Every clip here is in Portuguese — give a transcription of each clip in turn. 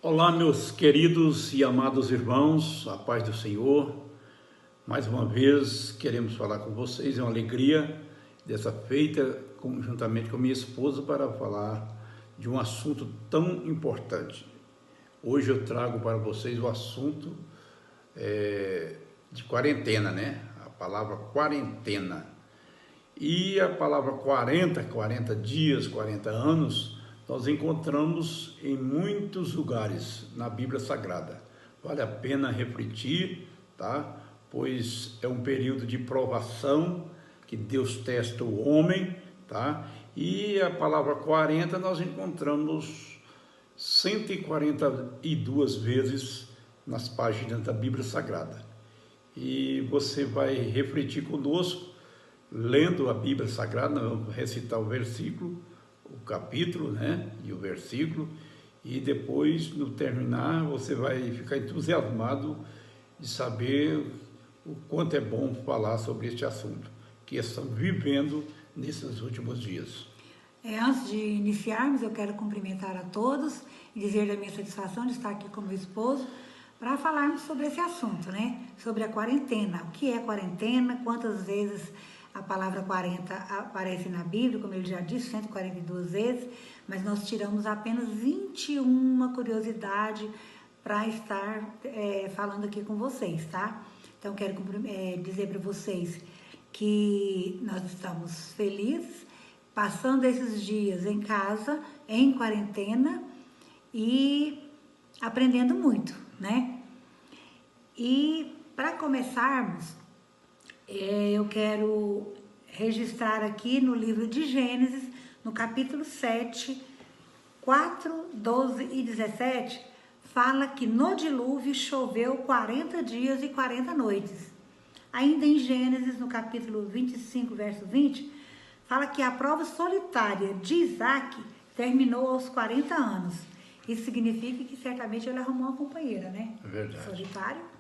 Olá, meus queridos e amados irmãos, a paz do Senhor. Mais uma vez queremos falar com vocês, é uma alegria dessa feita juntamente com minha esposa para falar de um assunto tão importante. Hoje eu trago para vocês o assunto de quarentena, né? A palavra quarentena. E a palavra 40 dias, 40 anos, nós encontramos em muitos lugares na Bíblia Sagrada. Vale a pena refletir, tá? Pois é um período de provação que Deus testa o homem, tá? E a palavra 40 nós encontramos 142 vezes nas páginas da Bíblia Sagrada. E você vai refletir conosco, lendo a Bíblia Sagrada. Nós vamos recitar o versículo, o capítulo, né, e o versículo, e depois, no terminar, você vai ficar entusiasmado de saber o quanto é bom falar sobre este assunto que estamos vivendo nesses últimos dias. Antes de iniciarmos, eu quero cumprimentar a todos e dizer da minha satisfação de estar aqui com meu esposo para falarmos sobre esse assunto, né? Sobre a quarentena. O que é quarentena? Quantas vezes a palavra 40 aparece na Bíblia, como ele já disse, 142 vezes, mas nós tiramos apenas 21 curiosidades para estar falando aqui com vocês, tá? Então, quero dizer para vocês que nós estamos felizes, passando esses dias em casa, em quarentena e aprendendo muito, né? E para começarmos, eu quero registrar aqui no livro de Gênesis, no capítulo 7, 4, 12 e 17, fala que no dilúvio choveu 40 dias e 40 noites. Ainda em Gênesis, no capítulo 25, verso 20, fala que a prova solitária de Isaac terminou aos 40 anos. Isso significa que certamente ele arrumou uma companheira, né? É verdade. Solitário.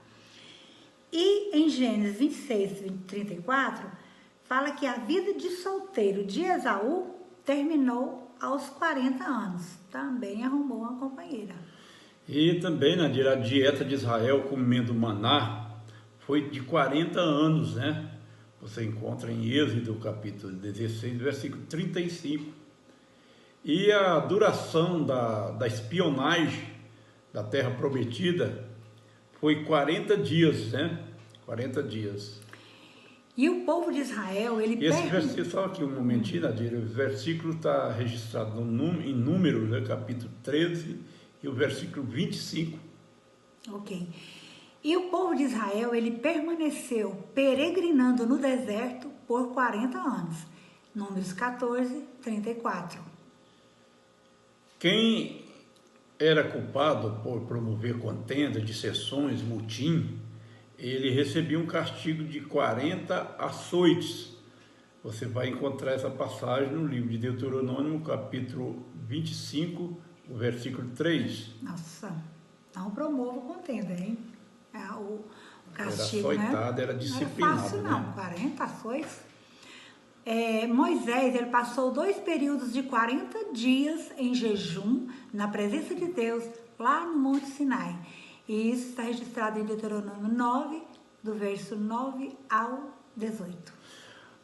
E em Gênesis 26, 34, fala que a vida de solteiro de Esaú terminou aos 40 anos. Também arrumou uma companheira. E também na dieta de Israel comendo maná foi de 40 anos, né? Você encontra em Êxodo, capítulo 16, versículo 35. E a duração da espionagem da Terra Prometida foi 40 dias, né? 40 dias. E o povo de Israel, Esse versículo, só aqui um momentinho, Nadir, o versículo está registrado em Números, né, capítulo 13, e o versículo 25. Ok. E o povo de Israel, ele permaneceu peregrinando no deserto por 40 anos. Números 14, 34. Quem era culpado por promover contenda, dissensões, motim, ele recebia um castigo de 40 açoites. Você vai encontrar essa passagem no livro de Deuteronômio, capítulo 25, o versículo 3. Nossa, não promova contenda, hein? O castigo, era açoitado, né? Era disciplinado. Não era fácil, né? não. 40 açoites. Moisés, ele passou 2 períodos de 40 dias em jejum, na presença de Deus, lá no Monte Sinai. E isso está registrado em Deuteronômio 9, do verso 9 ao 18.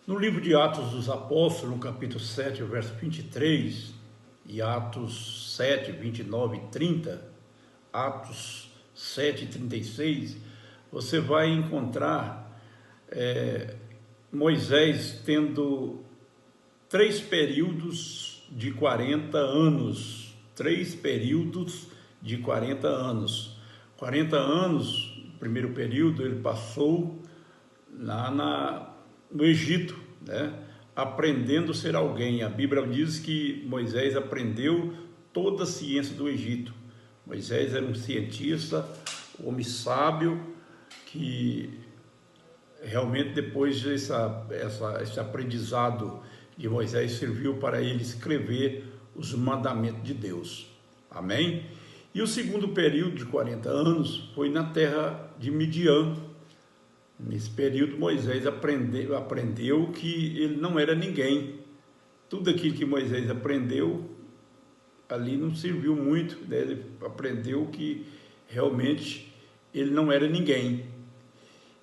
No livro de Atos dos Apóstolos, no capítulo 7, o verso 23, e Atos 7, 29 e 30, Atos 7, 36, você vai encontrar Moisés tendo 3 períodos de 40 anos. 3 períodos de 40 anos. 40 anos, o primeiro período, ele passou lá no Egito, né? Aprendendo a ser alguém. A Bíblia diz que Moisés aprendeu toda a ciência do Egito. Moisés era um cientista, um homem sábio, que realmente depois esse aprendizado de Moisés serviu para ele escrever os mandamentos de Deus. Amém? E o segundo período de 40 anos foi na terra de Midian. Nesse período Moisés aprendeu que ele não era ninguém. Tudo aquilo que Moisés aprendeu, ali não serviu muito, né? Ele aprendeu que realmente ele não era ninguém.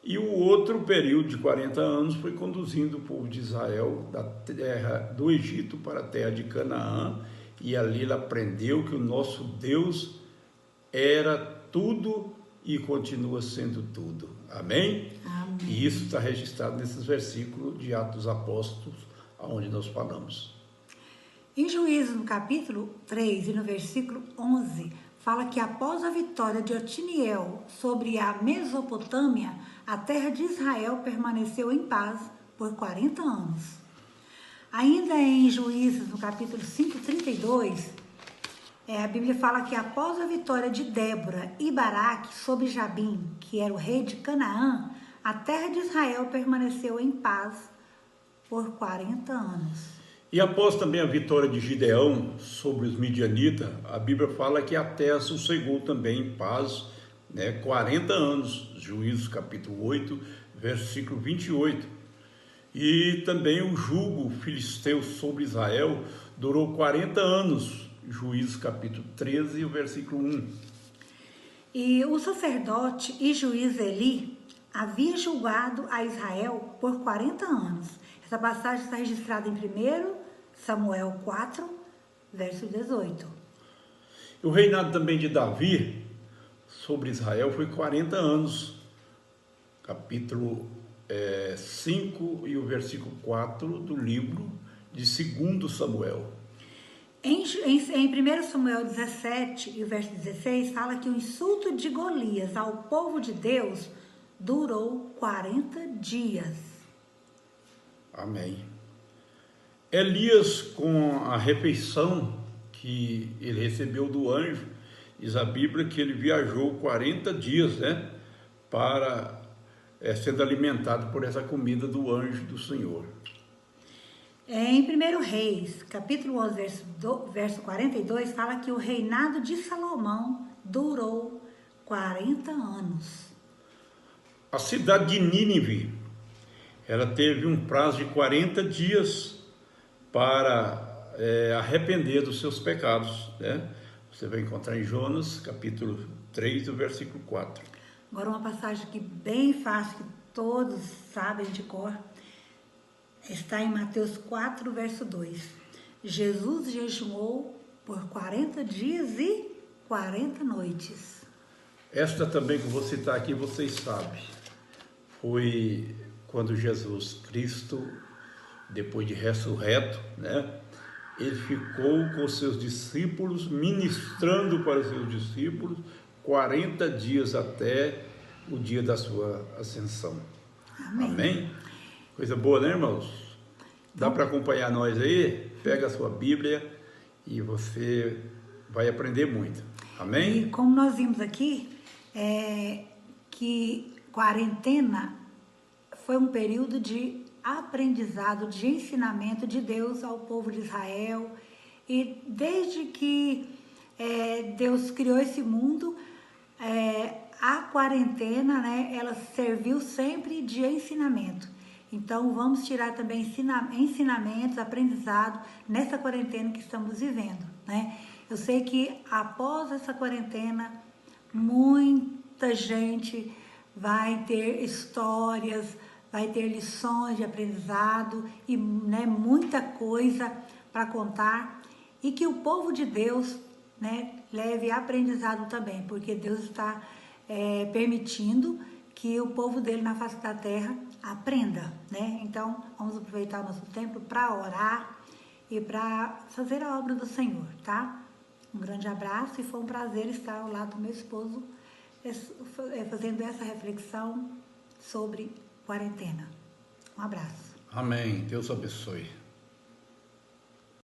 E o outro período de 40 anos foi conduzindo o povo de Israel da terra do Egito para a terra de Canaã, e ali ele aprendeu que o nosso Deus era tudo e continua sendo tudo. Amém? Amém. E isso está registrado nesses versículos de Atos dos Apóstolos, onde nós falamos. Em Juízes, no capítulo 3 e no versículo 11, fala que após a vitória de Otiniel sobre a Mesopotâmia, a terra de Israel permaneceu em paz por 40 anos. Ainda em Juízes, no capítulo 5, 32, a Bíblia fala que após a vitória de Débora e Baraque sobre Jabim, que era o rei de Canaã, a terra de Israel permaneceu em paz por 40 anos. E após também a vitória de Gideão sobre os midianitas, a Bíblia fala que a terra sossegou também em paz, né, 40 anos, Juízes capítulo 8, versículo 28. E também o jugo filisteu sobre Israel durou 40 anos, Juízes capítulo 13, versículo 1. E o sacerdote e juiz Eli havia julgado a Israel por 40 anos. Essa passagem está registrada em 1 Samuel 4, verso 18. O reinado também de Davi sobre Israel foi 40 anos, capítulo 5 e o versículo 4 do livro de 2 Samuel. Em 1 Samuel 17 e o verso 16 fala que o insulto de Golias ao povo de Deus durou 40 dias. Amém. Elias, com a refeição que ele recebeu do anjo, diz a Bíblia que ele viajou 40 dias, né, para sendo alimentado por essa comida do anjo do Senhor. Em 1 Reis, capítulo 11, verso 42, fala que o reinado de Salomão durou 40 anos. A cidade de Nínive, ela teve um prazo de 40 dias para arrepender dos seus pecados, né? Você vai encontrar em Jonas, capítulo 3, do versículo 4. Agora uma passagem aqui bem fácil, que todos sabem de cor, está em Mateus 4, verso 2. Jesus jejuou por 40 dias e 40 noites. Esta também que eu vou citar aqui, vocês sabem, foi quando Jesus Cristo, depois de ressurreto, né, ele ficou com os seus discípulos, ministrando para os seus discípulos, 40 dias até o dia da sua ascensão. Amém. Amém? Coisa boa, né, irmãos? Dá para acompanhar nós aí? Pega a sua Bíblia e você vai aprender muito. Amém? E como nós vimos aqui, que quarentena foi um período de aprendizado, de ensinamento de Deus ao povo de Israel. E desde que Deus criou esse mundo, a quarentena, né, ela serviu sempre de ensinamento. Então, vamos tirar também ensinamentos, aprendizado nessa quarentena que estamos vivendo, né? Eu sei que após essa quarentena, muita gente vai ter histórias, vai ter lições de aprendizado e, né, muita coisa para contar, e que o povo de Deus, né, leve aprendizado também, porque Deus está permitindo que o povo dele na face da terra aprenda, né? Então, vamos aproveitar o nosso tempo para orar e para fazer a obra do Senhor, tá? Um grande abraço e foi um prazer estar ao lado do meu esposo fazendo essa reflexão sobre quarentena. Um abraço. Amém. Deus abençoe.